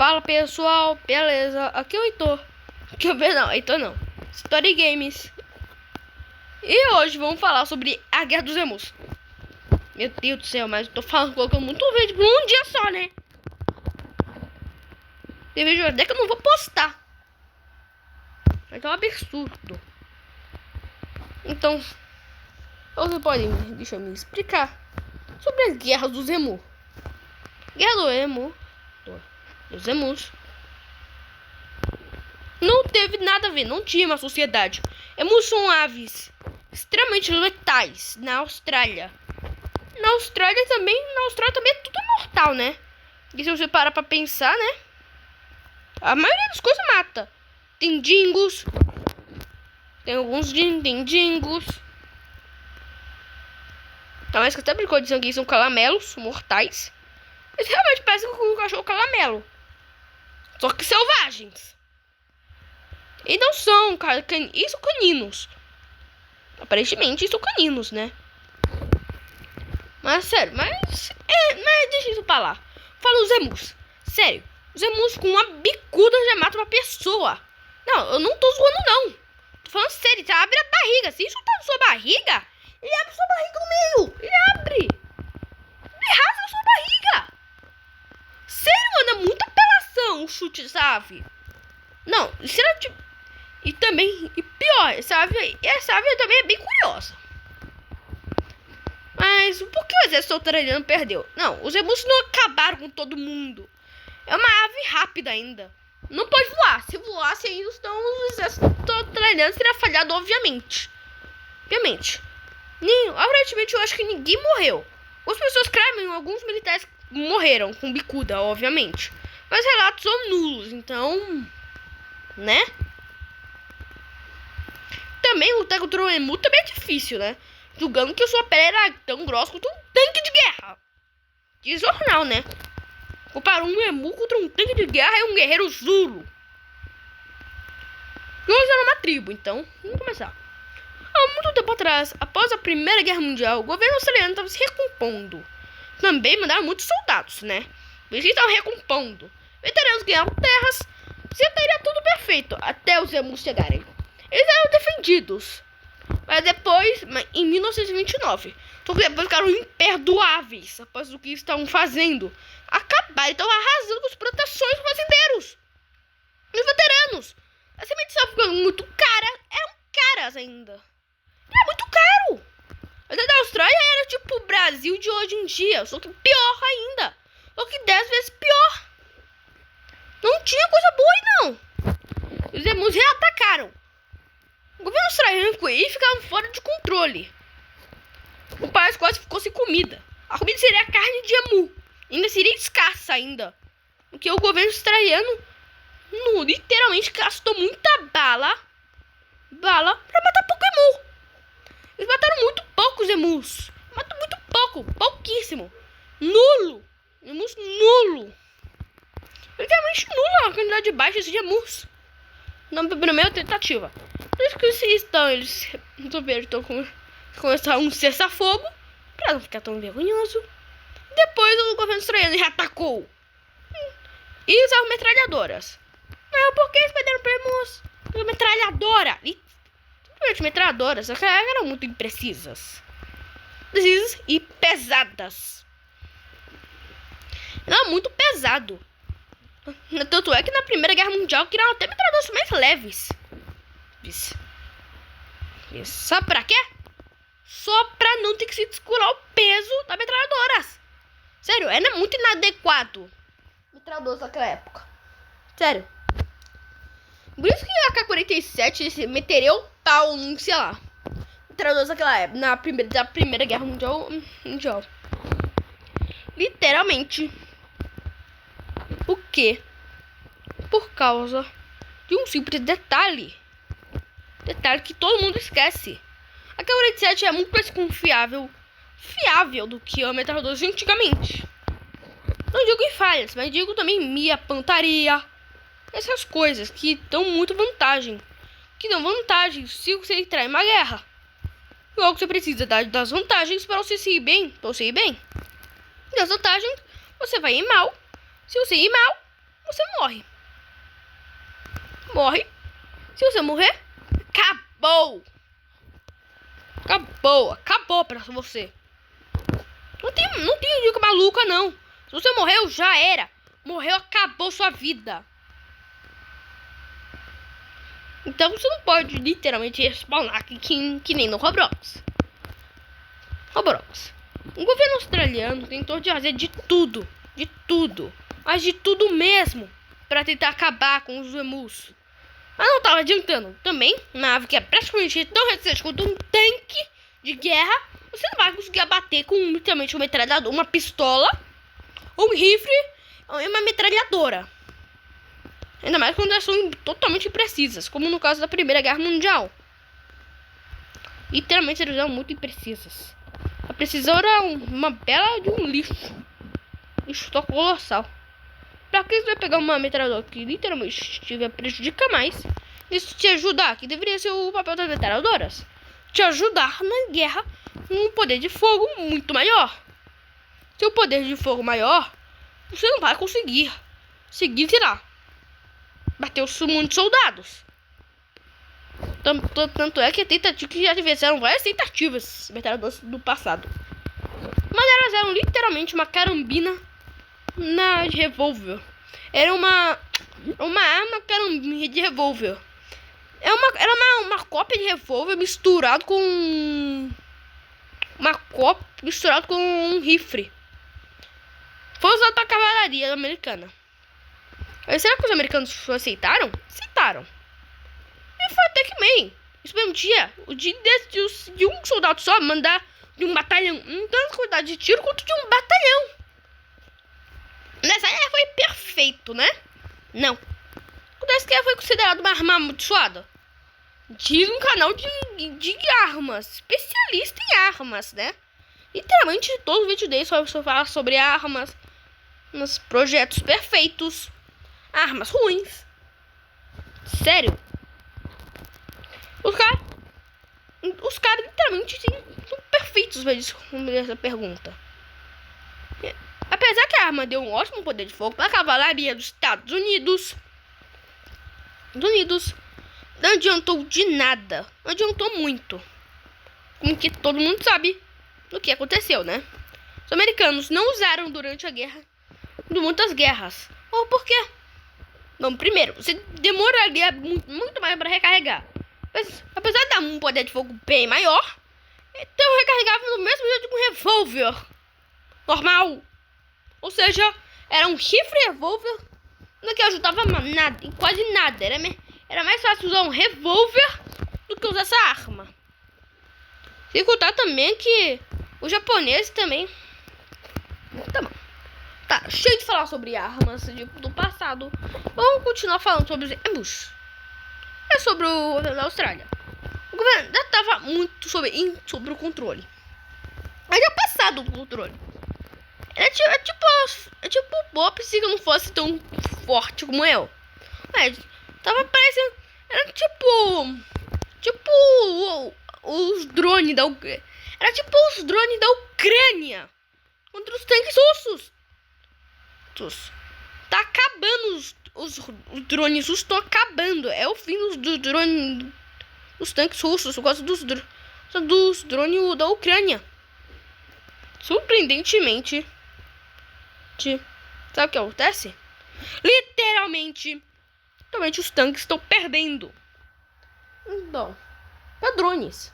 Fala pessoal, beleza? Aqui é o Heitor. Heitor não. Story Games. E hoje vamos falar sobre a Guerra dos Emus. Meu Deus do céu, mas eu tô falando, colocando muito vídeo por um dia só, né? Tem vídeo até que eu não vou postar. Mas é um absurdo. Então, você pode, deixa eu me explicar sobre as guerras dos Emus. Guerra do Emu, dos Emus, não teve nada a ver, não tinha uma sociedade. Emus são aves extremamente letais na Austrália. Na Austrália também é tudo mortal, né? E se você parar pra pensar, né? A maioria das coisas mata. Tem dingos. Tem alguns dingos. Talvez que até brincou de sangue são calamelos mortais. Eles realmente parecem com o cachorro calamelo. Só que selvagens. E não são isso caninos. Aparentemente são caninos, né? Mas sério, mas deixa isso pra lá. Fala os emus. Sério, os emus com uma bicuda já matam uma pessoa. Não, eu não tô zoando não. Tô falando sério, você abre a barriga. Se isso tá na sua barriga, ele abre sua barriga no meio. Ele abre. Ele rasga a sua barriga. Sério, mano, é muita apelação o chute, sabe? Não, será tipo... E também, e pior, sabe? Essa ave também é bem curiosa. Mas por que o exército australiano perdeu? Não, os emus não acabaram com todo mundo. É uma ave rápida ainda. Não pode voar. Se voasse ainda, então os exércitos australianos teriam falhado, obviamente. Aparentemente, eu acho que ninguém morreu. As pessoas creem, alguns militares morreram com bicuda, obviamente. Mas relatos são nulos, então... Né? Também lutar contra o emu também é difícil, né? Julgando que a sua pele era tão grossa quanto um tanque de guerra. De jornal, né? Comparar um emu contra um tanque de guerra é um guerreiro Zulu. E hoje era uma tribo, então vamos começar. Há muito tempo atrás, após a Primeira Guerra Mundial, o governo australiano estava se recompondo. Também mandaram muitos soldados, né? Eles estavam recompondo. Veteranos ganharam terras. Já estaria tudo perfeito até os emus chegarem. Eles eram defendidos. Mas depois, em 1929, só que depois ficaram imperdoáveis após o que estavam fazendo. Acabaram, estavam arrasando com as plantações fazendeiros. E os veteranos. A semente estava ficando muito cara. Eram caras ainda. Era muito caro. A Austrália era tipo o Brasil de hoje em dia. Só que pior ainda. Só que 10 vezes pior. Não tinha coisa boa aí não. Os emus reatacaram. O governo australiano e ficavam fora de controle. O país quase ficou sem comida. A comida seria carne de emu. Ainda seria escassa ainda. Porque o governo australiano literalmente gastou muita bala pra matar pouco emu. Eles mataram muito poucos emus. Matam muito pouco. Pouquíssimo. Nulo. Emus nulo. Literalmente nulo a quantidade de baixa de emus. Na primeira tentativa. Por isso que eles resolveram então começar um cessar-fogo pra não ficar tão vergonhoso. Depois o governo australiano já atacou. E usaram metralhadoras. Não, por que eles perderam pra emus? Metralhadora. Simplesmente metralhadoras. Só que eram muito imprecisas. Precisas e pesadas. Era muito pesado. Tanto é que na Primeira Guerra Mundial criaram até metralhadoras mais leves. Isso. Sabe pra quê? Só pra não ter que se descurar o peso das metralhadoras. Sério, era muito inadequado metralhadoras naquela época. Sério. Por isso que a AK-47 meteria o pau, sei lá. Metralhadoras naquela época, da Primeira Guerra Mundial. Literalmente. Por quê? Por causa de um simples detalhe. Detalhe que todo mundo esquece. A AK-47 é muito mais fiável do que a metralhadora de antigamente. Não digo em falhas, mas digo também em pontaria. Essas coisas que dão muita vantagem. Que dão vantagem se você entrar em uma guerra. Logo você precisa das vantagens para você ir bem. Das vantagens, você vai ir mal. Se você ir mal, você morre. Morre. Se você morrer, acabou. Acabou pra você. Não tem dica maluca, não. Se você morreu, já era. Morreu, acabou sua vida. Então você não pode literalmente respawnar que nem no Roblox. O governo australiano tentou de fazer de tudo, mas de tudo mesmo, para tentar acabar com os emus. Mas não tava adiantando. Também, uma ave que é praticamente tão resistente quanto um tanque de guerra, você não vai conseguir abater com literalmente uma metralhadora, uma pistola, um rifle ou uma metralhadora. Ainda mais quando elas são totalmente imprecisas, como no caso da Primeira Guerra Mundial. Literalmente elas eram muito imprecisas. A precisão era uma bela de um lixo. Lixo tão colossal. Pra que você vai pegar uma metralhadora que literalmente te prejudica mais? Isso te ajudar, que deveria ser o papel das metralhadoras. Te ajudar na guerra com um poder de fogo muito maior. Seu poder de fogo maior, você não vai conseguir seguir, sei bater os muitos soldados. Tanto é que já tiveram várias tentativas metralhadoras do passado. Mas elas eram literalmente uma carambina de revólver. Era uma arma carambina de revólver. Era uma cópia de revólver misturado com um rifle. Foi usado para a cavalaria americana. Mas será que os americanos aceitaram? Aceitaram. E foi até que bem. Isso mesmo dia. O dia de um soldado só mandar de um batalhão. Não tanta quantidade de tiro quanto de um batalhão. Nessa época foi perfeito, né? Não. Acontece que ela foi considerada uma arma amaldiçoada. Diz um canal de armas. Especialista em armas, né? Literalmente todo vídeo dele só fala sobre armas. Nos projetos perfeitos. Armas ruins. Sério. Os caras literalmente são perfeitos pra responder essa pergunta. Apesar que a arma deu um ótimo poder de fogo para a cavalaria dos Estados Unidos. Não adiantou de nada. Não adiantou muito. Como que todo mundo sabe do que aconteceu, né? Os americanos não usaram durante a guerra. De muitas guerras. Ou por quê? Bom, primeiro, você demoraria muito mais para recarregar. Mas, apesar de dar um poder de fogo bem maior, então recarregava no mesmo jeito que um revólver normal. Ou seja, era um rifle revólver, no que ajudava nada, em quase nada. Era mais fácil usar um revólver do que usar essa arma. Sem contar também que os japoneses também... Tá bom. Tá, cheio de falar sobre armas do passado. Vamos continuar falando sobre os emus. É sobre o governo da Austrália. O governo já tava muito sobre o controle. Mas já passado o controle. É tipo o Bob se não fosse tão forte como eu. Mas tava parecendo... Era tipo os drones da Ucrânia. Era tipo os drones da Ucrânia contra os tanques russos. Tá acabando os drones russos, estão acabando. É o fim dos drones, dos tanques russos. Eu gosto dos drones da Ucrânia. Surpreendentemente, sabe o que acontece? Literalmente os tanques estão perdendo. Então, para drones.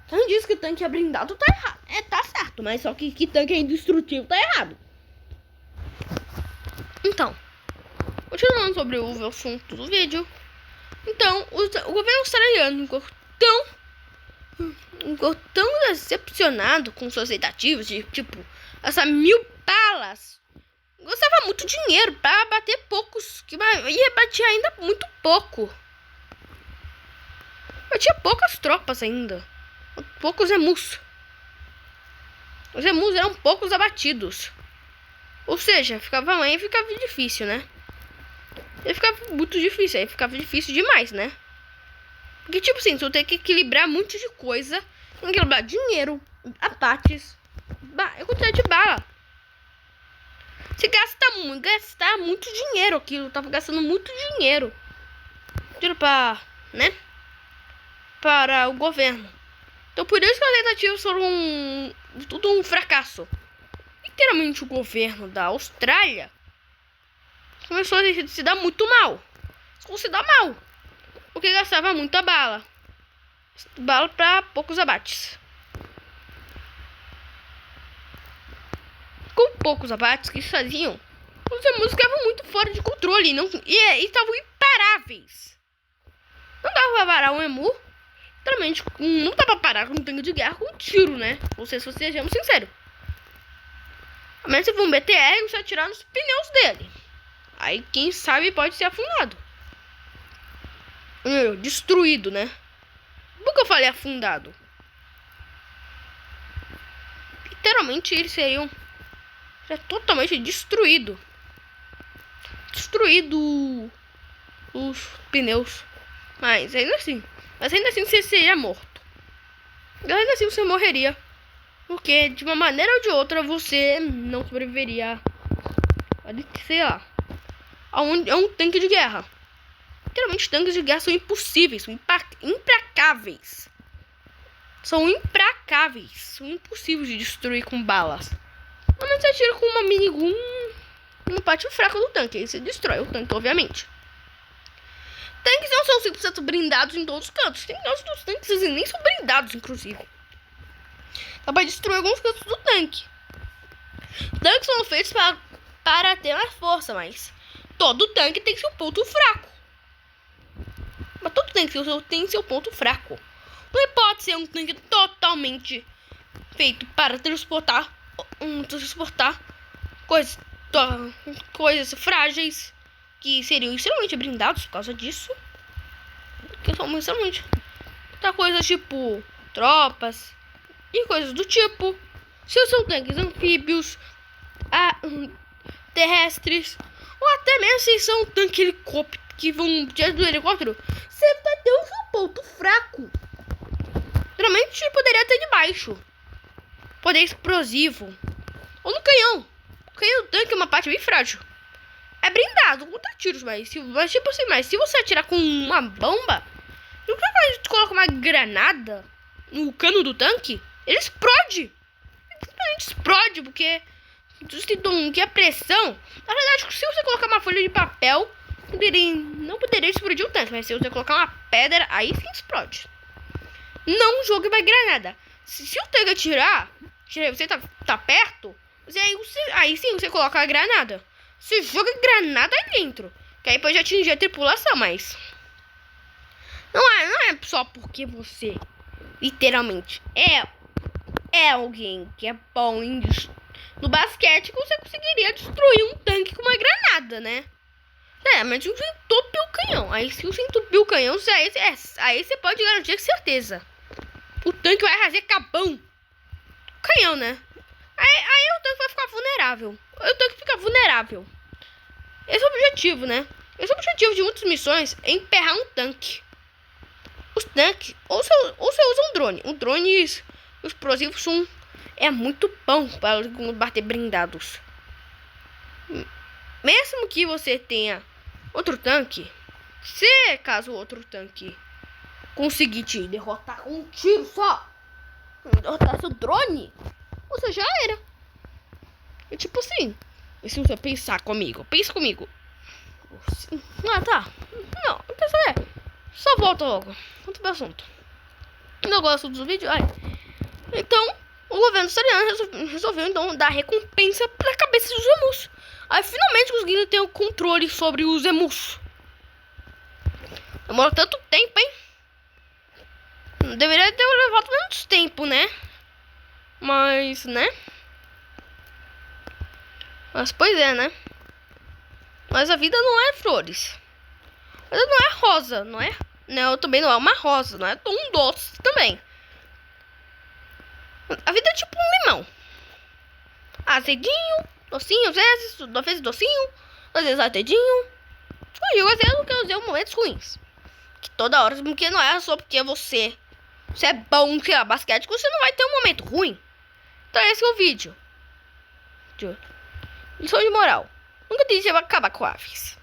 Quem diz que tanque é blindado tá errado. Tá certo, mas só que tanque é indestrutível tá errado. Então, continuando sobre o assunto do vídeo. Então, o governo australiano ficou tão decepcionado com suas tentativas de, essa 1000 balas. Gostava muito de dinheiro para bater poucos, que ia bater ainda muito pouco. Eu tinha poucas tropas ainda. Poucos emus. Os emus eram poucos abatidos. Ou seja, ficava difícil, né? Aí ficava muito difícil, aí ficava difícil demais, né? Porque, você tem que equilibrar um monte de coisa. Tem que equilibrar dinheiro, abates, quantidade de bala. Se gastar muito dinheiro aquilo. Tava gastando muito dinheiro. Dinheiro para, né? Para o governo. Então por isso que as tentativas foram tudo um fracasso. Literalmente o governo da Austrália começou a se dar muito mal. Se dar mal. Porque gastava muita bala. Bala para poucos abates. Com poucos abates que faziam, os emus ficavam muito fora de controle e estavam imparáveis. Não dava pra parar um emu. Literalmente, não dá pra parar com um tanque de guerra com um tiro, né? Ou seja, se sejamos sinceros. A menos se for um BTR e você atirar nos pneus dele. Aí, quem sabe, pode ser afundado. Destruído, né? Por que eu falei afundado? Literalmente, eles seriam totalmente destruído os pneus. Mas ainda assim você seria morto. Ainda assim você morreria, porque de uma maneira ou de outra você não sobreviveria, sei lá, a um tanque de guerra. Literalmente tanques de guerra são impossíveis, são implacáveis. São impossíveis de destruir com balas. Quando você atira com uma minigun no pátio fraco do tanque, aí você destrói o tanque, obviamente. Tanques não são 100% blindados em todos os cantos. Tem cantos dos tanques e nem são blindados, inclusive. Dá pra destruir alguns cantos do tanque. Tanques são feitos para ter mais força, mas todo tanque tem seu ponto fraco. Mas todo tanque tem seu ponto fraco. Não pode ser um tanque totalmente feito para transportar coisas frágeis que seriam extremamente blindados por causa disso. Que são extremamente coisas tipo tropas e coisas do tipo. Se são tanques anfíbios, terrestres, ou até mesmo se são tanques helicóptero que vão diante do helicóptero, você vai ter um seu ponto fraco. Geralmente poderia ter de baixo. Poder explosivo. Ou no canhão. O canhão do tanque é uma parte bem frágil. É blindado contra tiros, mas se você atirar com uma bomba, e quando a gente coloca uma granada no cano do tanque, ele explode. Ele explode, porque a pressão. Na verdade, se você colocar uma folha de papel, não poderia explodir o tanque, mas se você colocar uma pedra, aí sim explode. Não jogue uma granada. Se o tanque atirar, você tá perto, aí sim você coloca a granada. Você joga granada aí dentro, que aí pode atingir a tripulação, mas não é só porque você literalmente é alguém que é bom no basquete que você conseguiria destruir um tanque com uma granada, né? Mas você entupiu o canhão. Aí se você entupiu o canhão, aí você pode garantir com certeza. O tanque vai fazer cabão. Canhão, né? Aí o tanque vai ficar vulnerável. O tanque fica vulnerável. Esse é o objetivo, né? Esse é o objetivo de muitas missões, é emperrar um tanque. Os tanques, ou você usa um drone. Um drone explosivos é muito bom para bater blindados. Mesmo que você tenha outro tanque, se caso o outro tanque conseguir te derrotar com um tiro só, derrotar seu drone, você já era. É tipo assim. E se você pensar comigo, pensa comigo. Tá. Não quer saber? Só volta logo. Volta pro assunto. Não gosto dos vídeos. Então, o governo australiano resolveu então dar recompensa pra cabeça dos emus. Aí finalmente conseguiram ter o controle sobre os emus. Demorou tanto tempo, hein? Deveria ter levado menos tempo, né? Mas, né? Mas, pois é, né? Mas a vida não é flores. A vida não é rosa, não é? Não, também não é uma rosa, não é tão doce também. A vida é tipo um limão. Azedinho, docinho, às vezes docinho, às vezes azedinho. Eu às vezes que eu usei momentos ruins. Que toda hora, porque não é só porque você é bom que é basquete que você não vai ter um momento ruim. Então esse é o vídeo. Lição de moral. Nunca tente acabar com aves.